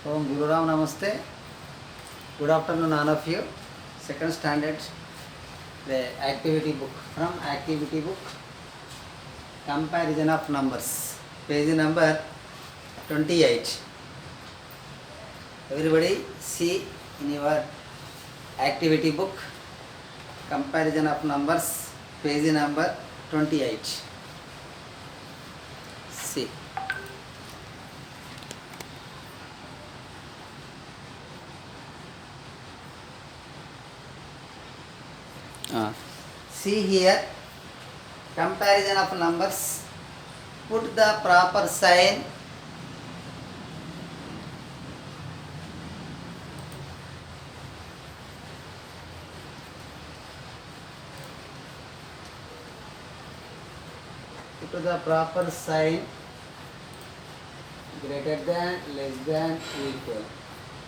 Om Guru Ram Namaste. Good afternoon, all of you. Second standard, the activity book. From activity book, comparison of numbers. Page number 28. Everybody see in your activity book, comparison of numbers, page number 28. See. See here, comparison of numbers. Put the proper sign. Put the proper sign. Greater than, less than, equal.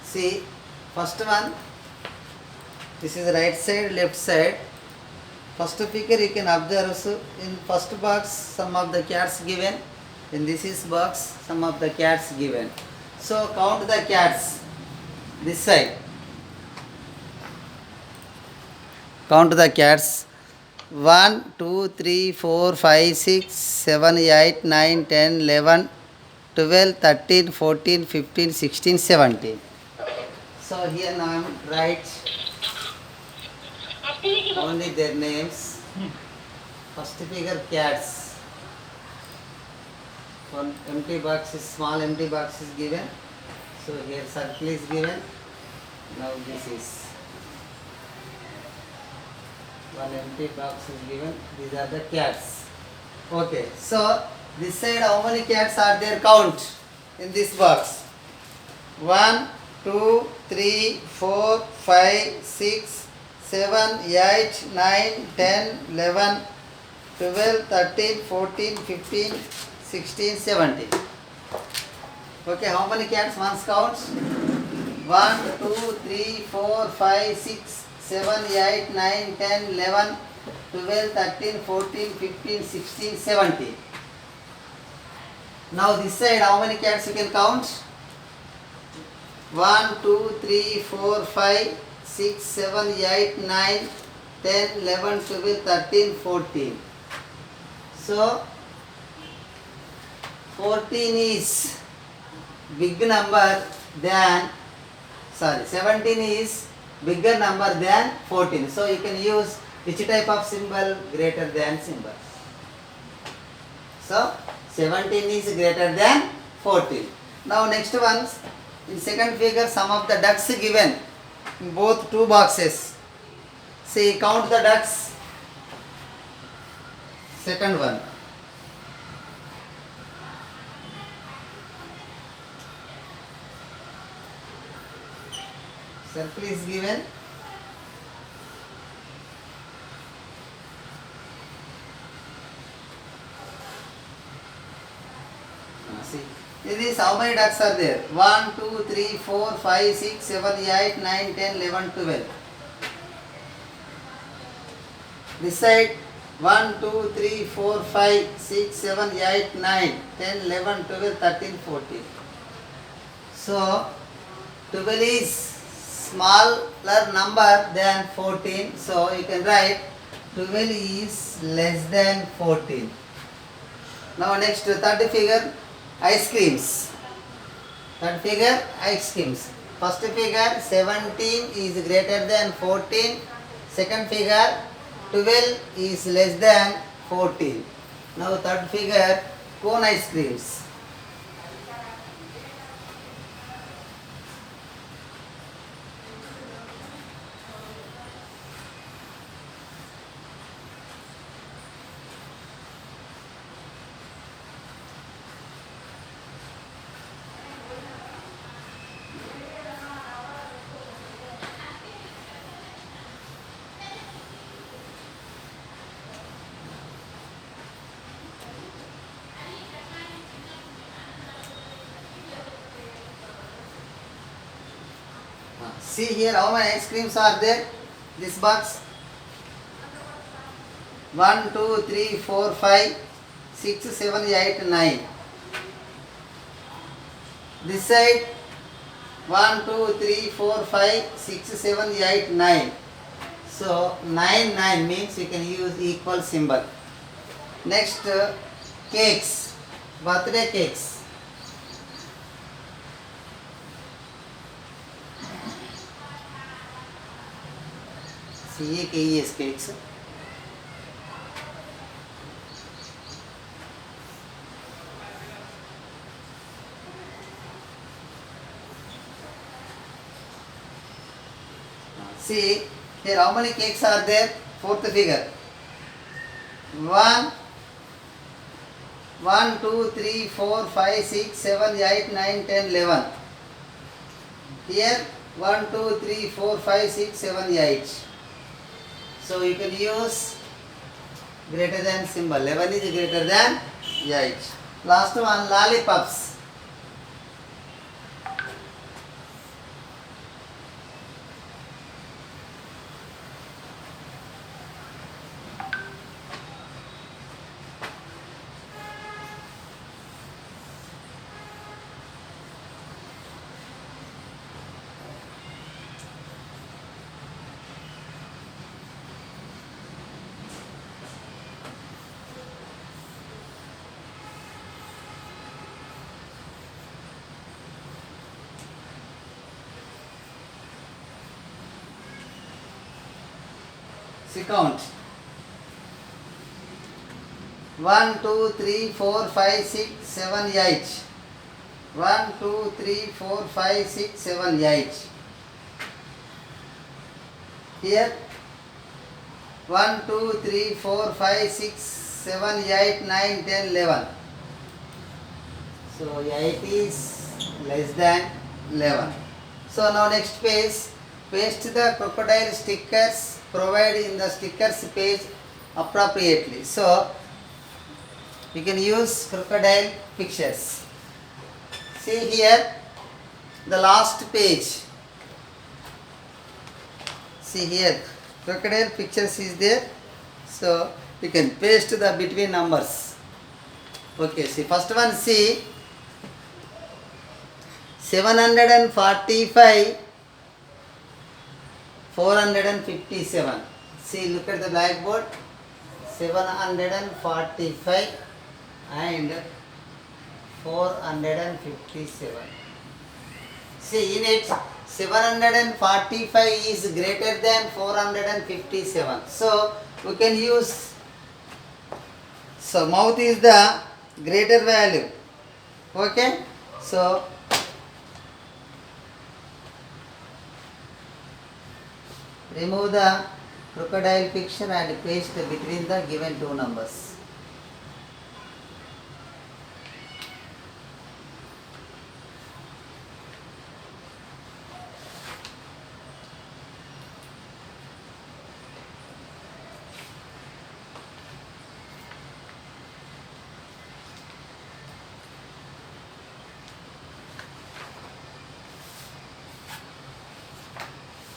See, first one. This is right side, left side. First figure you can observe. So in first box some of the cats given. In this is box some of the cats given. So count the cats. This side. Count the cats. 1, 2, 3, 4, 5, 6, 7, 8, 9, 10, 11, 12, 13, 14, 15, 16, 17. So here now I am write only their names. First figure cats. One empty box is small empty box is given. So here circle is given. Now this is one empty box is given. These are the cats. Okay. So this side how many cats are there? Count in this box. 1, 2, 3, 4, 5, 6, 7, 8, 9, 10, 11, 12, 13, 14, 15, 16, 17. Okay, how many cats once counts? 1, 2, 3, 4, 5, 6, 7, 8, 9, 10, 11, 12, 13, 14, 15, 16, 17. Now this side how many cats you can count? 1, 2, 3, 4, 5, 6, 7, 8, 9, 10, 11, 12, 13, 14. So 14 is big number than, 17 is bigger number than 14. So you can use which type of symbol? Greater than symbol. So 17 is greater than 14. Now next one, in second figure some of the ducks given. In both two boxes. See, count the ducks. Second one. Circle is given. See. In this, how many ducks are there? 1, 2, 3, 4, 5, 6, 7, 8, 9, 10, 11, 12. This side 1, 2, 3, 4, 5, 6, 7, 8, 9, 10, 11, 12, 13, 14. So 12 is smaller number than 14. So you can write 12 is less than 14. Now next third figure. Ice creams. Third figure, ice creams. First figure, 17 is greater than 14. Second figure, 12 is less than 14. Now third figure, cone ice creams. See here how many ice creams are there? This box. 1, 2, 3, 4, 5, 6, 7, 8, 9. This side 1, 2, 3, 4, 5, 6, 7, 8, 9. So 9, 9 means you can use equal symbol. Next, cakes, birthday cakes. CAKES cakes. See here how many cakes are there? Fourth figure. 1, 1, 2, 3, 4, 5, 6, 7, 8, 9, 10, 11. Here 1, 2, 3, 4, 5, 6, 7, 8. So you can use greater than symbol. 11 is greater than 8. Last one, lollipops. See count. 1, 2, 3, 4, 5, 6, 7, 8. 1, 2, 3, 4, 5, 6, 7, 8. Here 1, 2, 3, 4, 5, 6, 7, 8, 9, 10, 11. So 8 is less than 11. So now next page, paste the crocodile stickers provided in the stickers page appropriately. So you can use crocodile pictures. See here the last page. See here crocodile pictures is there. So you can paste the between numbers. Okay, see first one, see 745, 457. See, look at the blackboard. 745 and 457. See, in it 745 is greater than 457. So we can use, so mouth is the greater value. Okay, so remove the crocodile picture and paste between the given two numbers.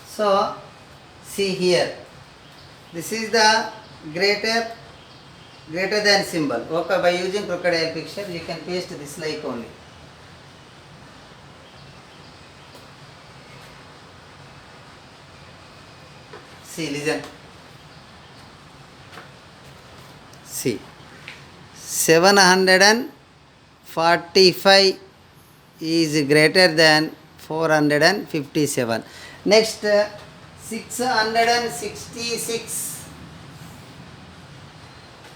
So see here, this is the greater than symbol. Okay, by using crocodile picture you can paste this like only. See, listen. See, 745 is greater than 457. Next, 666,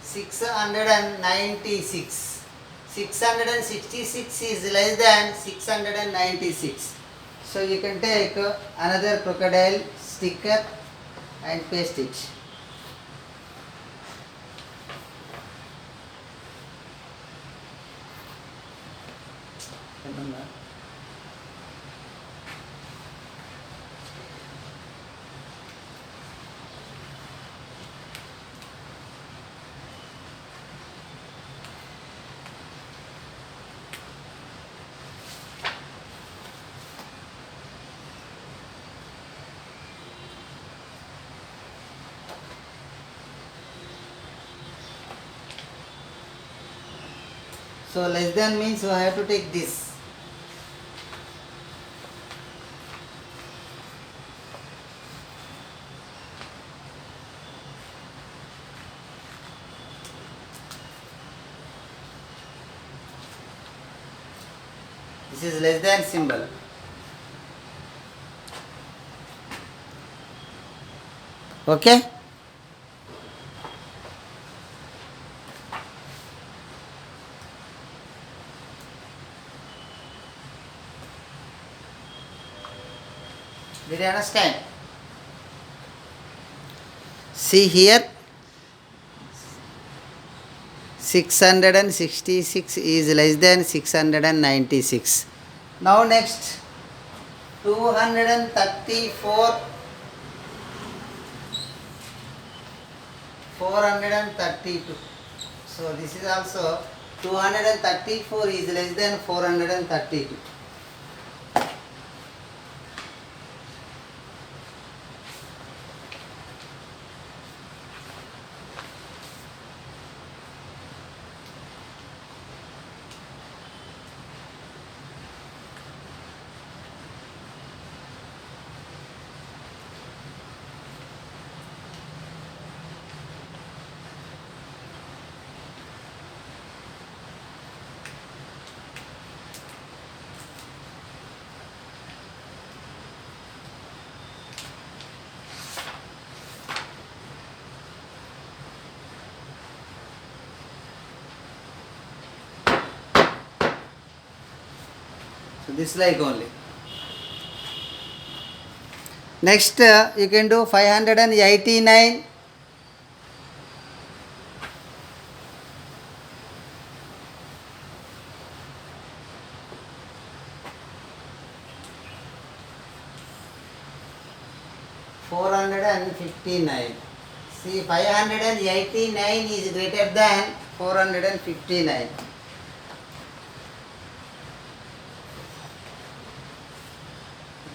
696. 666 is less than 696. So you can take another crocodile sticker and paste it. So less than means you have to take this. This is less than symbol. Okay. Did you understand? See here, 666 is less than 696. Now next, 234, 432. So this is also 234 is less than 432. So this like only. Next you can do 589. $459. See, 589 is greater than 459.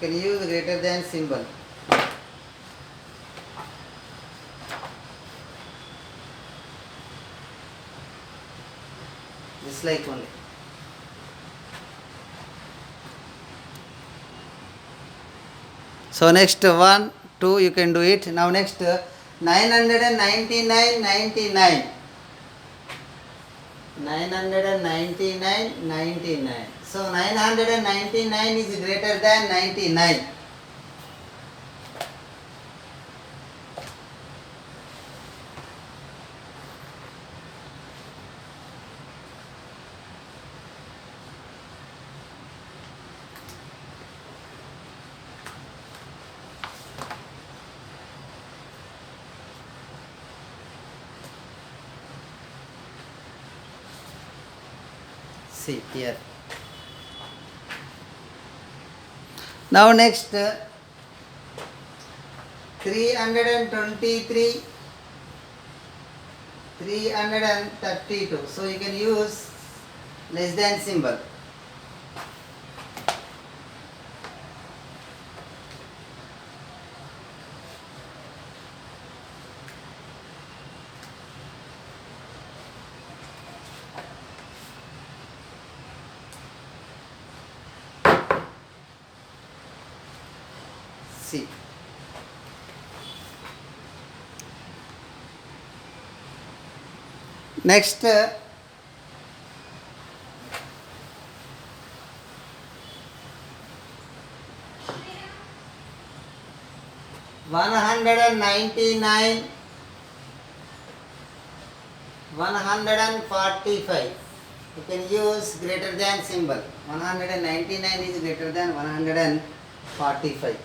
You can use greater than symbol. Just like only. So next 1, 2 you can do it. Now next 999, 99. 999, 99. So 999 is greater than 99. See here. Now next 323, 332. So you can use less than symbol. See. Next 199, 145. You can use greater than symbol. 199 is greater than 145.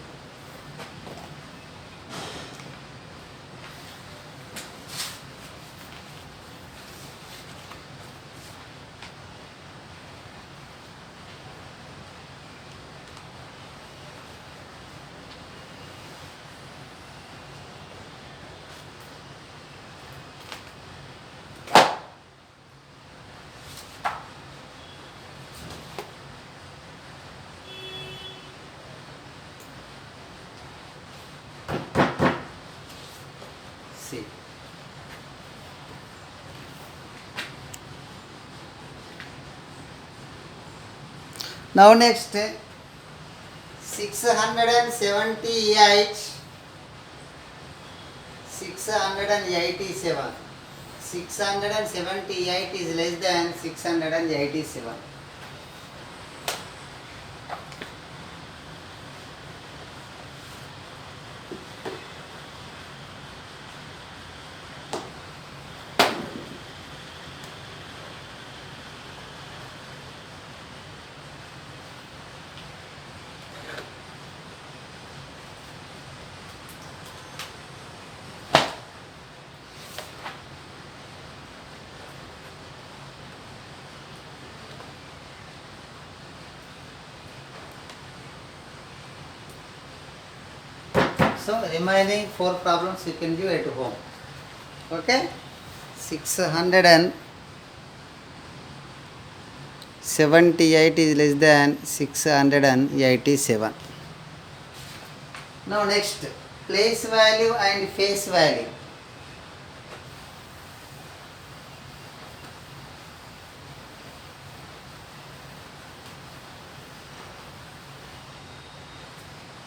See. Now next 678, 687. 678 is less than 687. So remaining 4 problems you can do at home. Okay? 678 is less than 687. Now next, place value and face value.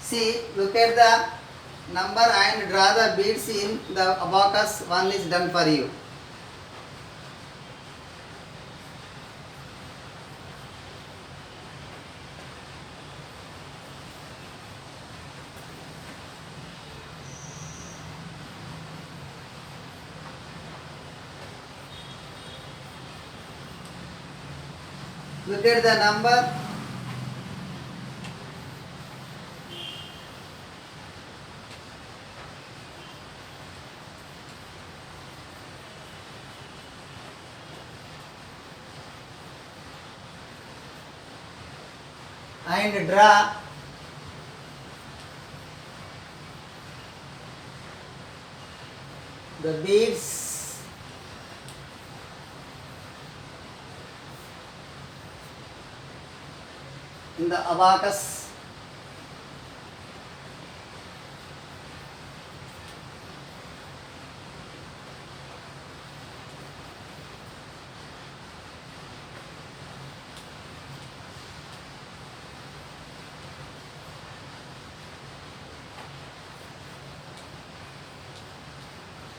See, look at the number and draw the beads in the abacus. One is done for you. Look at the number. And draw the beads in the abacus.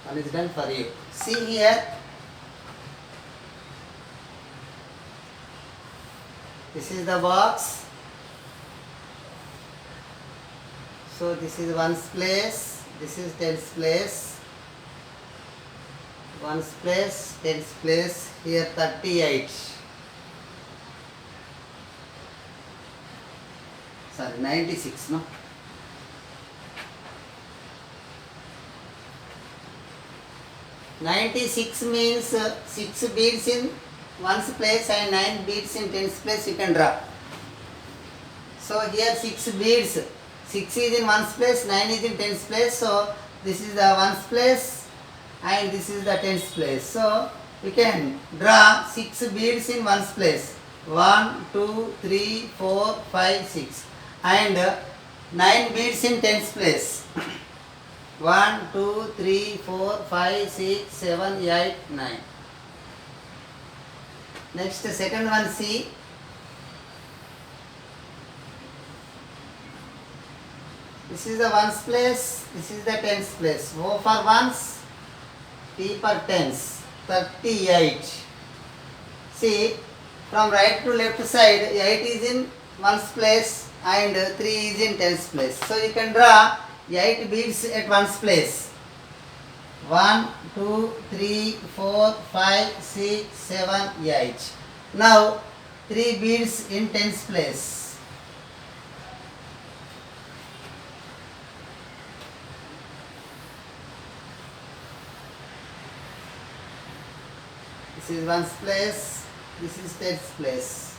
One is done for you. See here. This is the box. So this is ones place. This is tens place. Ones place, tens place. Here 38. Sorry, 96. No. 96 means 6 beads in ones place and 9 beads in tens place you can draw. So here 6 beads, 6 is in ones place, 9 is in tens place. So this is the ones place and this is the tens place. So we can draw 6 beads in ones place. 1, 2, 3, 4, 5, 6 and 9 beads in tens place. 1, 2, 3, 4, 5, 6, 7, 8, 9. Next, second one, see. This is the ones place, this is the tens place. O for ones, T for tens, 38. See, from right to left side, 8 is in ones place and 3 is in tens place. So you can draw 8 beads at ones place. 1, 2, 3, 4, 5, 6, 7, 8. Now 3 beads in tens place. This is ones place, this is tens place.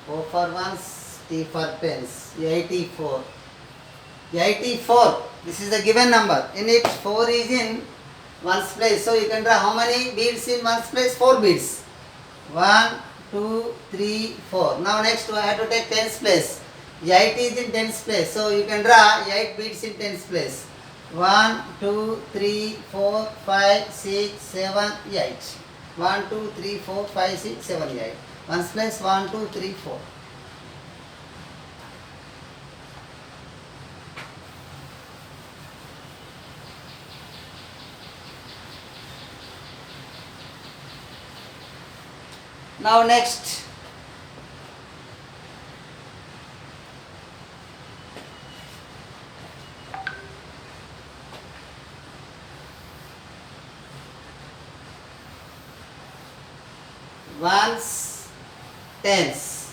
O for ones, T for tens, 84. 84, this is the given number. In it 4 is in ones place. So you can draw how many beads in ones place? 4 beads. 1, 2, 3, 4. Now next I have to take tens place. 8 is in tens place. So you can draw 8 beads in tens place. 1, 2, 3, 4, 5, 6, 7, 8. 1, 2, 3, 4, 5, 6, 7, 8. Ones place 1, 2, 3, 4. Now next, ones, tens.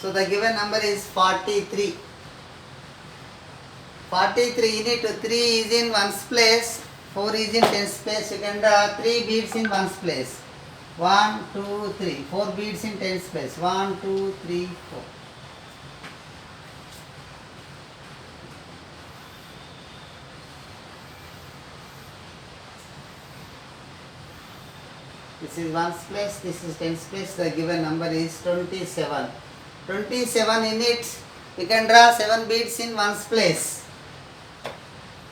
So the given number is 43. 43 in it 3 is in ones place, 4 is in tens place. You can draw 3 beads in ones place. 1, 2, 3. 4 beads in tens place. 1, 2, 3, 4. This is ones place, this is tens place. The given number is 27. 27 in it, we can draw 7 beads in ones place.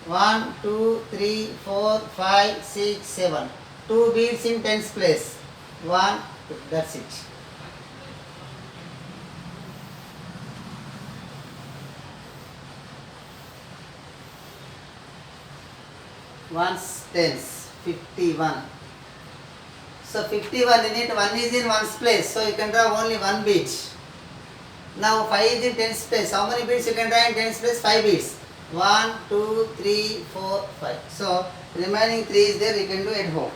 1, 2, 3, 4, 5, 6, 7. 2 beads in tens place. 1, 2. That's it. Ones tens, 51. So 51 in it, 1 is in ones place. So you can draw only 1 bead. Now 5 is in tens place. How many beads you can draw in tens place? 5 beads. 1, 2, 3, 4, 5. So remaining 3 is there, you can do at home.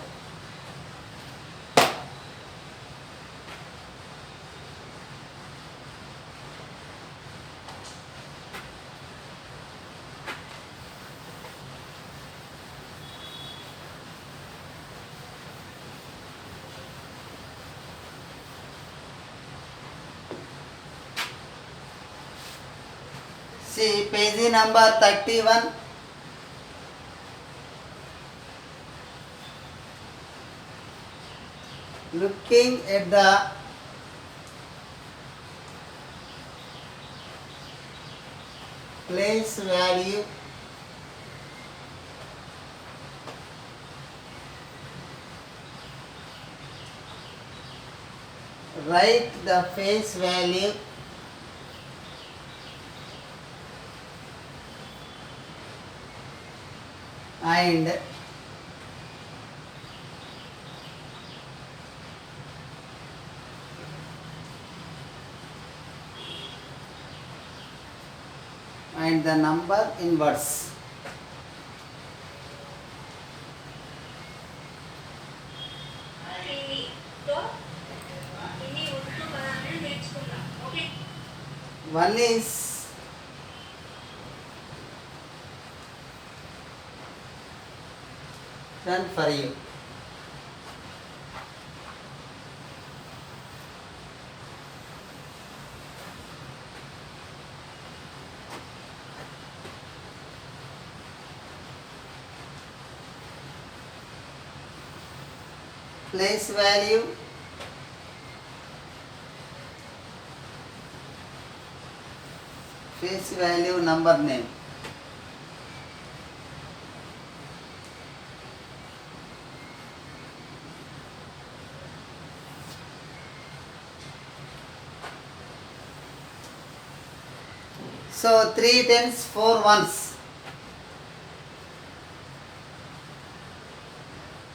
See page number 31. Looking at the place value write the face value and the number in words. One is done for you. Place value face value number name. So 3 tens, 4 ones.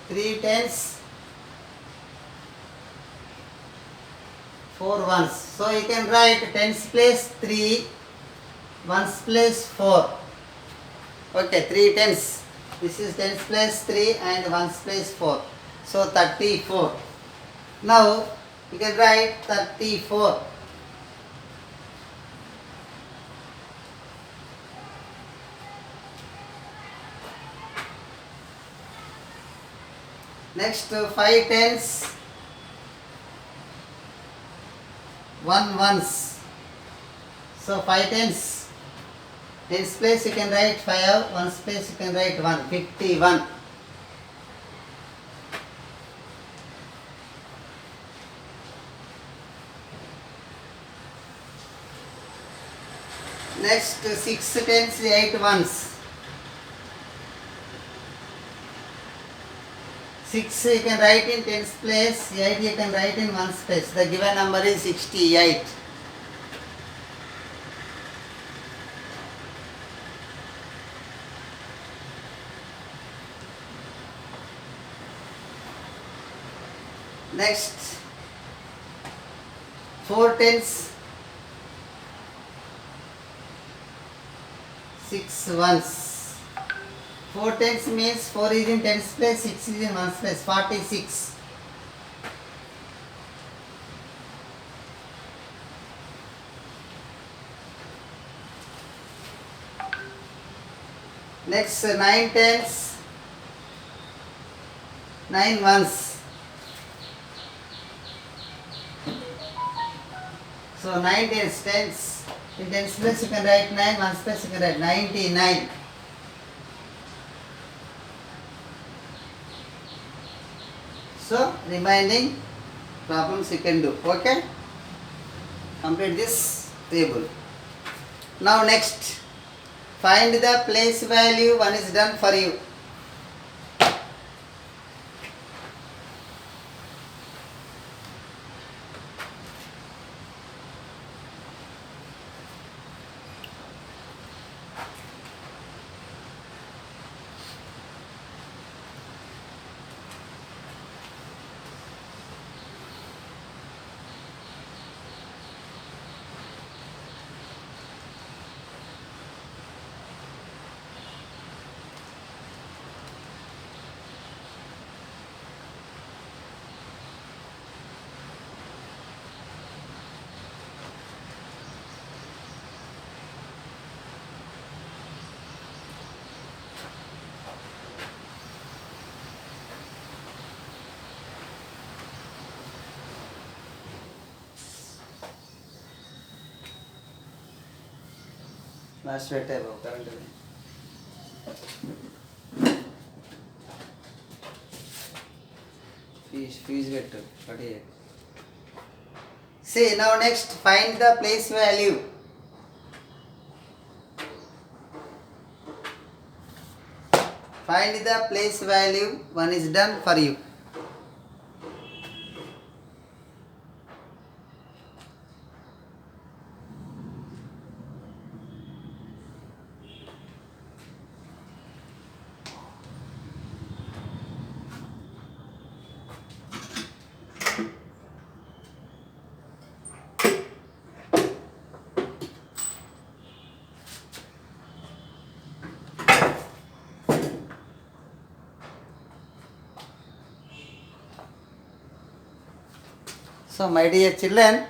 3 tens, 4 ones. So you can write tens place 3, ones place 4. Okay, 3 tens. This is tens place 3 and ones place 4. So 34. Now you can write 34. Next 5 tens, 1 ones. So 5 tens. Tens place you can write 5, ones place you can write 1. 51. Next 6 tens, 8 ones. 6 you can write in tens place, 8 you can write in ones place. The given number is 68. Next 4 tens, 6 ones. 4 tens means 4 is in tens place, 6 is in ones place, 46. Next 9 tens, 9 ones. So 9 tens, in tens place you can write 9, ones place you can write 99. So remaining problems you can do. Okay, complete this table. Now next, find the place value. One is done for you. Last weight current. Fees weight 48. See, now next find the place value. Find the place value. One is done for you. So my dear children,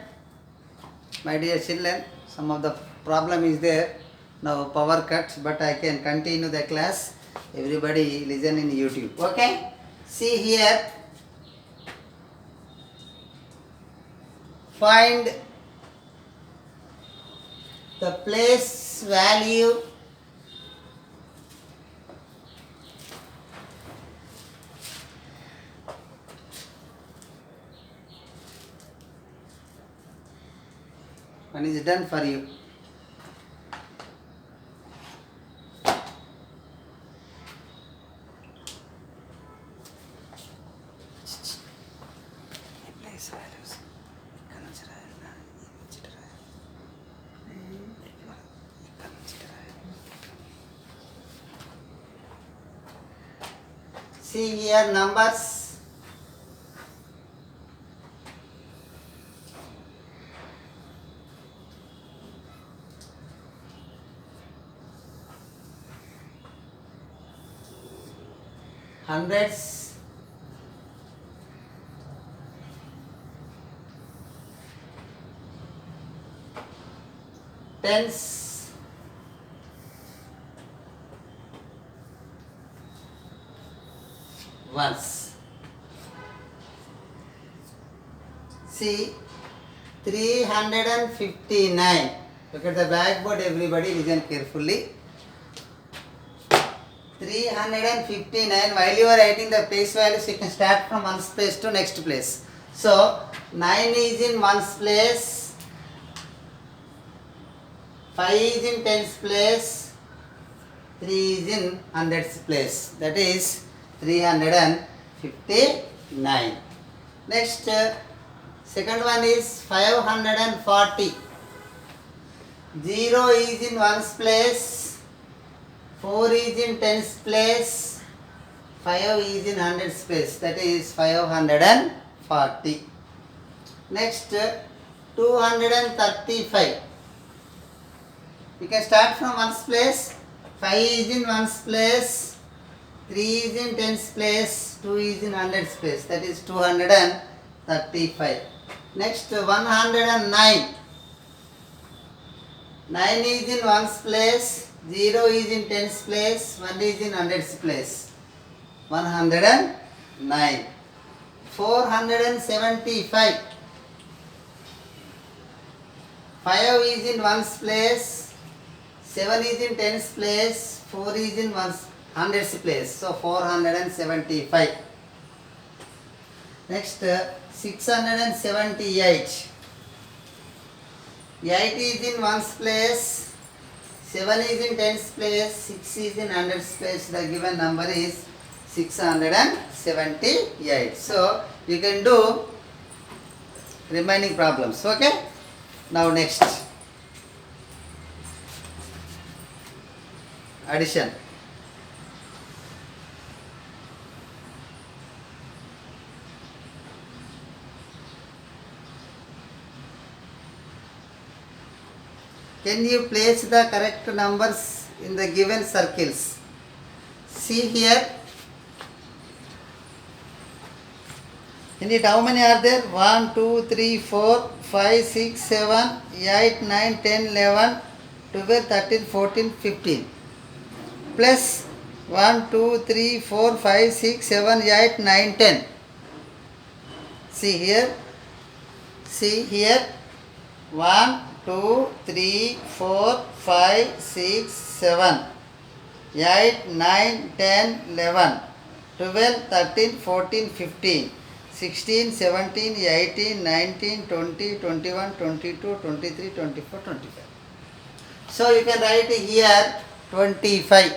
some of the problem is there. Now power cuts, but I can continue the class. Everybody listen in YouTube. Okay? See here. Find the place value one is done for you. See here numbers. Hundreds, tens, ones. See 359. Look at the blackboard, everybody listen carefully. 359. While you are writing the place values, you can start from one place to next place. So 9 is in ones place, 5 is in tens place, 3 is in hundreds place. That is 359. Next, second one is 540. 0 is in ones place, 4 is in tens place, 5 is in hundreds place. That is 540. Next, 235. You can start from ones place. 5 is in ones place, 3 is in tens place, 2 is in hundreds place. That is 235. Next, 109. 9 is in ones place, 0 is in tens place, 1 is in hundreds place. 109. 475. 5 is in ones place, 7 is in tens place, 4 is in ones hundreds place. So 475. Next 678. 8 is in ones place, 7 is in tens place, 6 is in hundreds place. The given number is 678. So you can do remaining problems. Okay. Now next addition. Can you place the correct numbers in the given circles? See here. In it, how many are there? 1, 2, 3, 4, 5, 6, 7, 8, 9, 10, 11, 12, 13, 14, 15. Plus 1, 2, 3, 4, 5, 6, 7, 8, 9, 10. See here. See here. 1, 2, 3, 4, 5, 6, 7, 8, 9, 10, 11, 12, 13, 14, 15, 16, 17, 18, 19, 20, 21, 22, 23, 24, 25. So you can write here 25.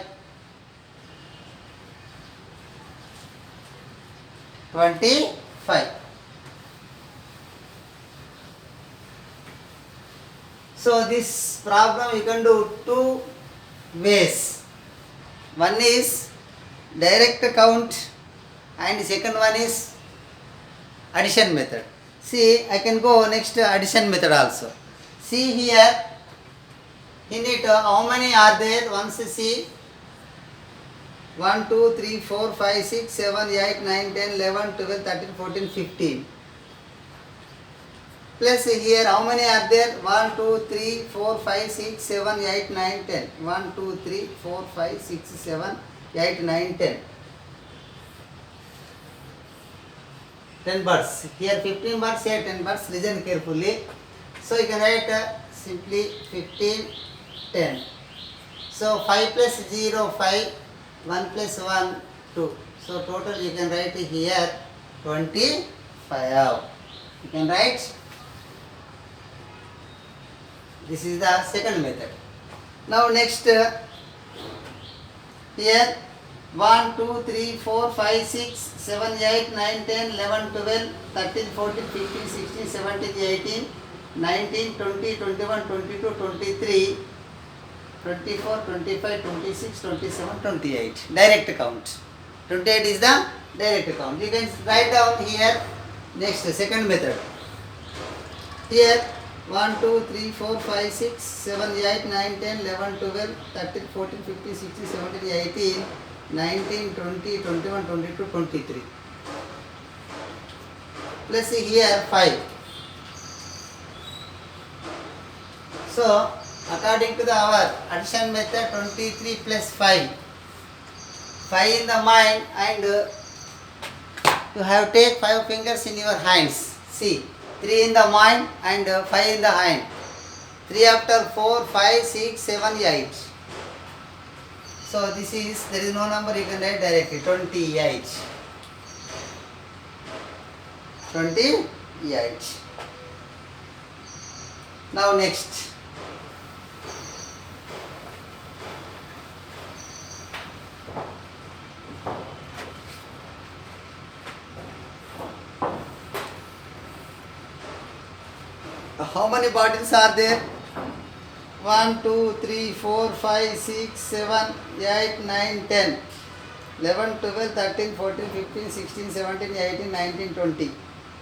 25. So this problem you can do two ways. One is direct count and second one is addition method. See, I can go next addition method also. See here, in it how many are there? Once see 1, 2, 3, 4, 5, 6, 7, 8, 9, 10, 11, 12, 13, 14, 15. Plus here how many are there? 1, 2, 3, 4, 5, 6, 7, 8, 9, 10. 1, 2, 3, 4, 5, 6, 7, 8, 9, 10. 10 birds. Here 15 birds, here 10 birds. Listen carefully. So you can write simply 15, 10. So 5 plus 0, 5. 1 plus 1, 2. So total you can write here 25. You can write. This is the second method. Now next here 1, 2, 3, 4, 5, 6, 7, 8, 9, 10, 11, 12, 13, 14, 15, 16, 17, 18, 19, 20, 21, 22, 23, 24, 25, 26, 27, 28. Direct count. 28 is the direct count. You can write down here next second method. Here 1, 2, 3, 4, 5, 6, 7, 8, 9, 10, 11, 12, 13, 14, 15, 16, 17, 18, 19, 20, 21, 22, 23. Plus here 5. So according to our addition method, 23 plus 5. 5 in the mind, and you have take 5 fingers in your hands. See, 3 in the mind and 5 in the hand. 3 after 4, 5, 6, 7, 8. So this is, there is no number, you can write directly, 28. 28. Now next. How many bottles are there? 1, 2, 3, 4, 5, 6, 7, 8, 9, 10, 11, 12, 13, 14, 15, 16, 17, 18, 19, 20,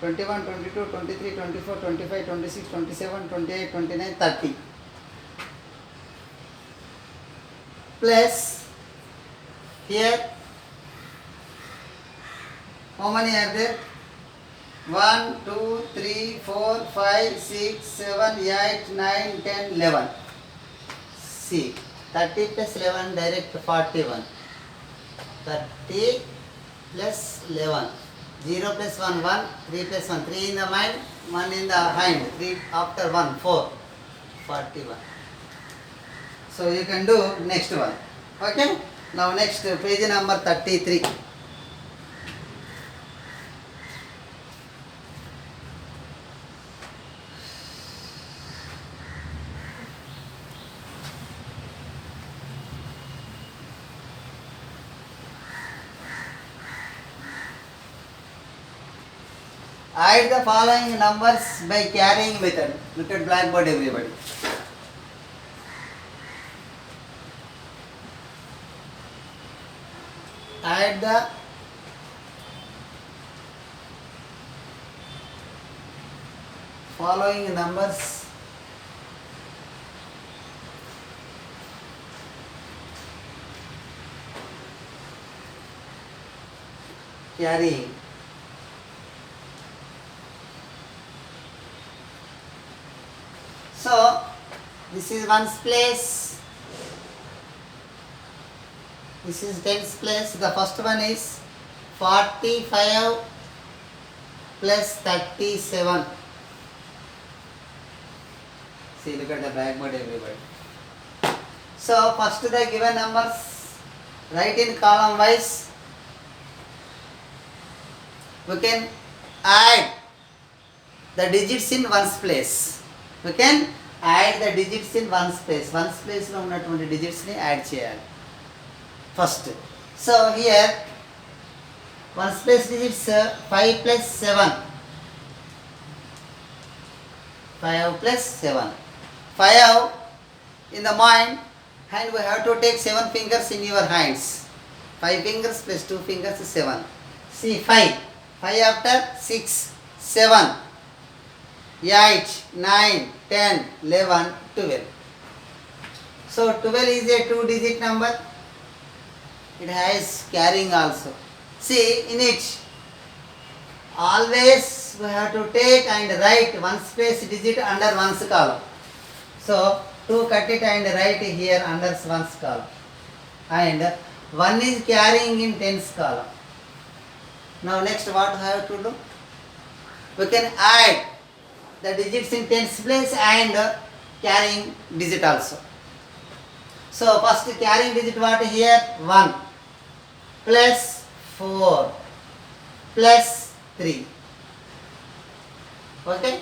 21, 22, 23, 24, 25, 26, 27, 28, 29, 30. Plus here how many are there? 1, 2, 3, 4, 5, 6, 7, 8, 9, 10, 11. See, 30 plus 11 direct 41. 30 plus 11. 0 plus 1, 1. 3 plus 1, 3 in the mind, 1 in the hand. 3 after 1, 4. 41. So you can do next one. Okay. Now next page number 33. Add the following numbers by carrying method. Look at blackboard, everybody. Add the following numbers carrying. So this is ones place, this is tens place. The first one is 45 plus 37. See, look at the blackboard, everybody. So first the given numbers write in column wise. We can add the digits in ones place. We can add the digits in ones place. Ones place లో ఉన్నటువంటి digits ని add చేయాలి first. So here ones place digits 5 plus 7. 5 plus 7. 5 in the mind, and we have to take 7 fingers in your hands. 5 fingers plus 2 fingers is 7. See, 5. 5 after 6, 7, 8, 9, 10, 11, 12. So 12 is a 2-digit number. It has carrying also. See, in it, always we have to take and write ones place digit under ones column. So 2 cut it and write here under ones column. And 1 is carrying in tens column. Now next what I have to do? We can add the digits in tens place and carrying digit also. So first carrying digit what here? 1 plus 4 plus 3. Okay?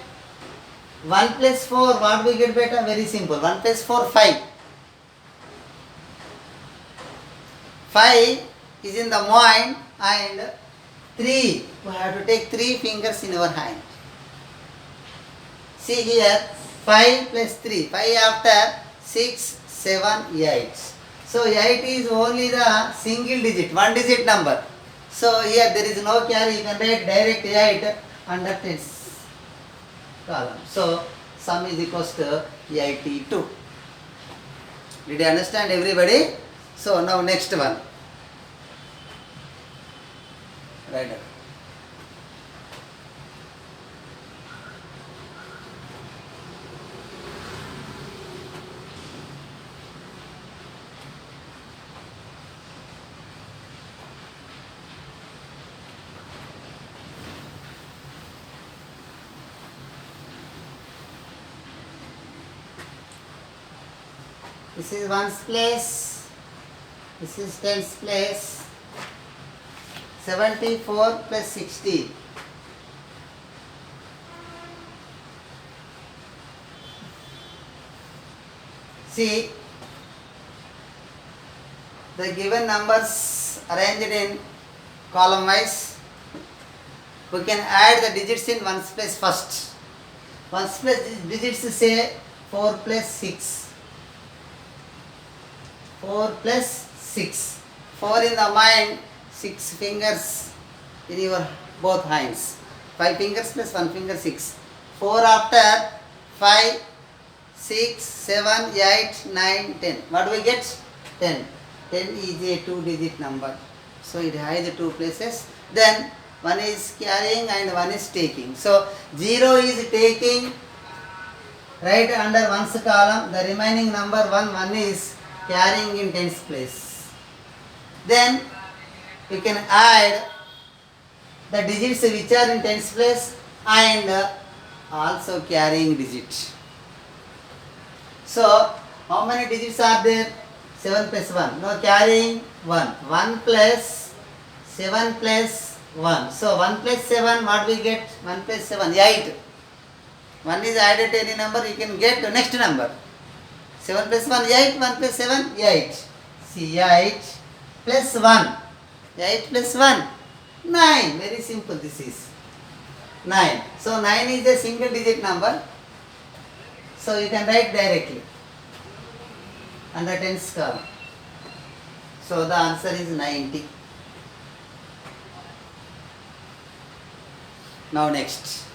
1 plus 4, what we get better? Very simple. 1 plus 4, 5. 5 is in the mind, and 3, we have to take 3 fingers in our hand. See here, 5 plus 3. 5 after 6, 7, 8. So 8 is only the single digit, 1 digit number. So here there is no carry, you can write direct 8 under tens column. So sum is equals to 82. Did you understand, everybody? So now next one. Right. This is ones place, this is tens place. 74 plus 60. See, the given numbers arranged in column wise. We can add the digits in ones place first. Ones place digits say 4 plus 6. 4 plus 6. 4 in the mind, 6 fingers in your both hands. 5 fingers plus 1 finger, 6. 4 after 5, 6, 7, 8, 9, 10. What do we get? 10. 10 is a 2-digit number. So it has 2 places. Then 1 is carrying and 1 is taking. So 0 is taking right under one's column. The remaining number 1 is carrying in tens place. Then we can add the digits which are in tens place and also carrying digit. So how many digits are there? 7 plus 1. No, carrying 1. 1 plus 7 plus 1. So 1 plus 7, what we get? 1 plus 7, 8. 1 is added to any number, you can get the next number. 7 plus 1, 8. 1 plus 7, 8. See, 8 plus 1. 8 plus 1, 9. Very simple this is. 9. So 9 is a single digit number. So you can write directly under tens column. So the answer is 90. Now next.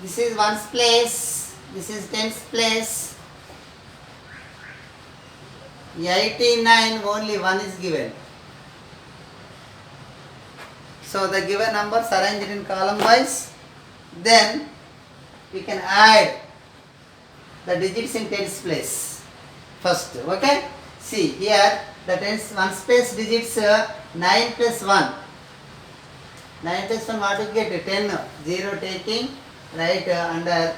This is ones place, this is tens place. 89, only one is given. So the given numbers arranged in column wise. Then we can add the digits in tens place first. Okay? See here the tens ones place digits 9 plus 1. 9 plus 1 what you get? 10. 0 taking right under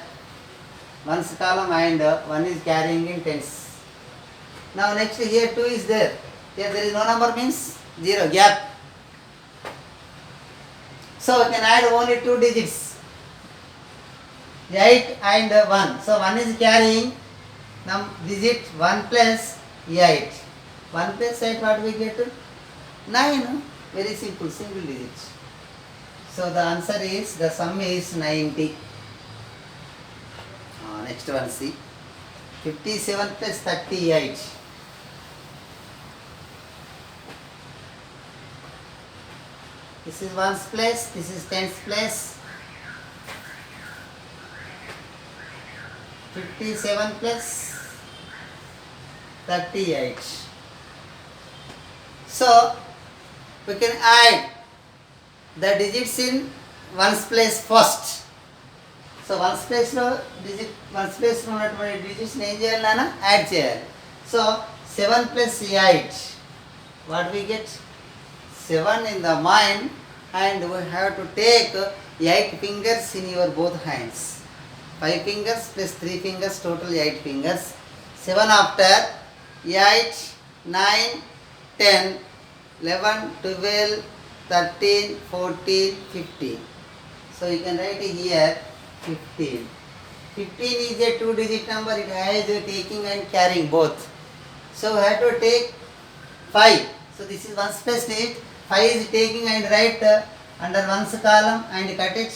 ones column and 1 is carrying in tens. Now next here 2 is there. Here there is no number means 0 gap. So we can add only 2 digits. 8 and 1. So 1 is carrying digit 1 plus 8. 1 plus 8 what we get? 9. Very simple, single digit. So the answer is, the sum is 90. Next one see. 57 plus 38. This is ones place, this is tens place. 57 plus 38. So we can add the digits in ones place first. So ones place lo digit ones place lo ఉన్నటువంటి digits ని ఏం చేయాలి నాన్న? Add చేయాలి. So 7 plus 8. What we get? 7 in the mind, and we have to take 8 fingers in your both hands. 5 fingers plus 3 fingers, total 8 fingers. 7 after 8, 9, 10, 11, 12, 13, 14, 15. So you can write here 15. 15 is a 2 digit number. It has taking and carrying both. So we have to take 5. So this is ones place digit. 5 is taking and write under ones column and cut it.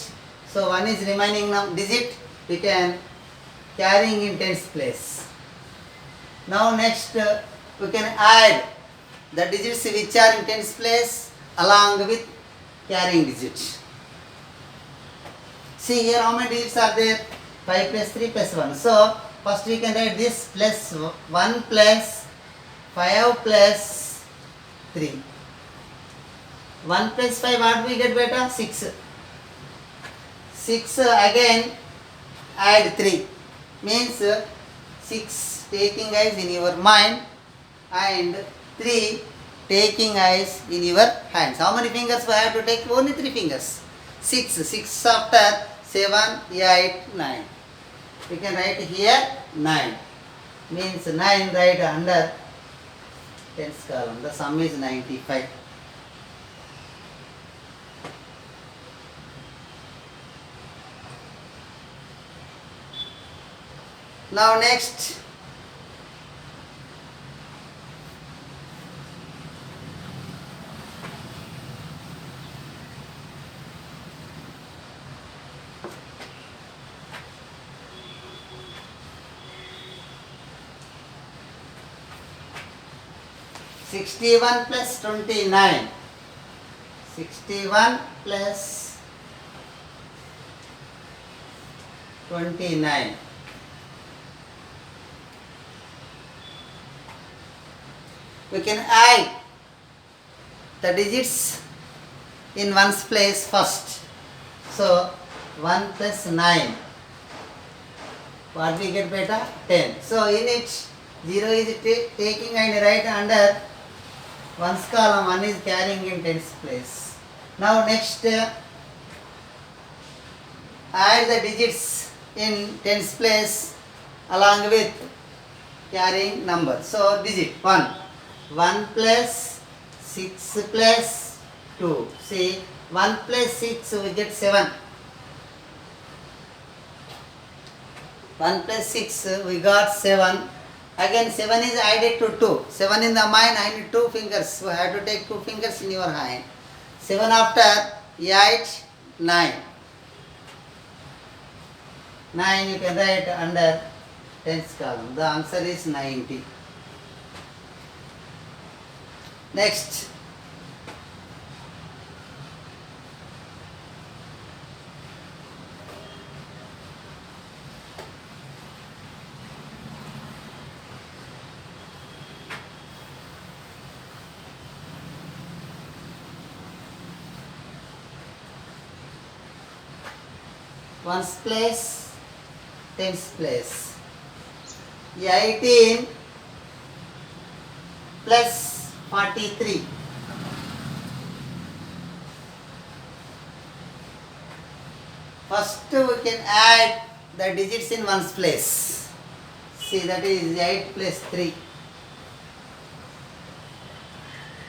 So 1 is remaining digit. We can carrying in tens place. Now next we can add the digits which are in tens place along with carrying digits. See here how many digits are there? 5 plus 3 plus 1. So first we can write this plus 1 plus 5 plus 3. 1 plus 5 what we get beta? 6. 6 again add 3 means 6 taking as in your mind and 3 taking as in your hands. How many fingers we have to take? Only 3 fingers. 6. 6 after 7, 8, 9. We can write here 9. Means 9 right under tens column. The sum is 95. Now next, (61 plus 29). 61 plus 29. We can add the digits in ones place first. So 1 plus 9. What we get beta? 10. So in it 0 is taking and right under ones column, 1 is carrying in tens place. Now next add the digits in tens place along with carrying number. So digit 1. 1 plus 6 plus 2. See 1 plus 6 we get 7. 1 plus 6 we got 7. Again 7 is added to 2. 7 in the mind, I need 2 fingers. So I have to take 2 fingers in your hand. 7 after 8, 9. 9 you can write under tens column. The answer is 90. Next. Ones place, tens place. 18 plus 43. First we can add the digits in ones place. See, that is 8 plus 3.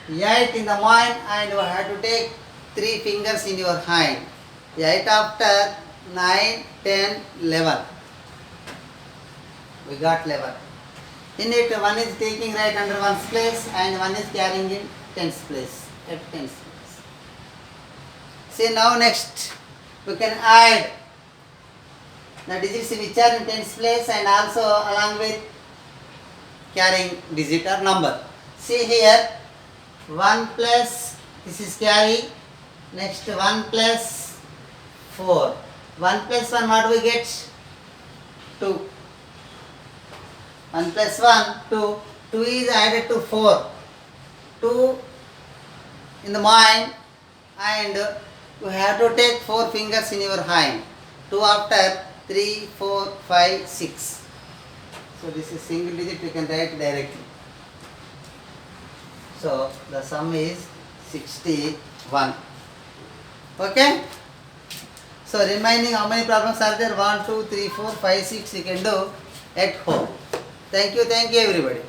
8 in the mind, and you have to take 3 fingers in your hand. 8 after 9, 10, 11. We got 11. In it, one is taking right under ones place and one is carrying in tens place. At tens place. See, now next we can add the digits which are in tens place and also along with carrying digit or number. See here, 1 plus, this is carry, next 1 plus 4. 1 plus 1, what do we get? 2. 1 plus 1, 2. 2 is added to 4. 2 in the mind, and you have to take 4 fingers in your hand. 2 after 3, 4, 5, 6. So this is single digit, you can write directly. So the sum is 61. Okay? So remaining how many problems are there? 1, 2, 3, 4, 5, 6 you can do at home. Thank you everybody.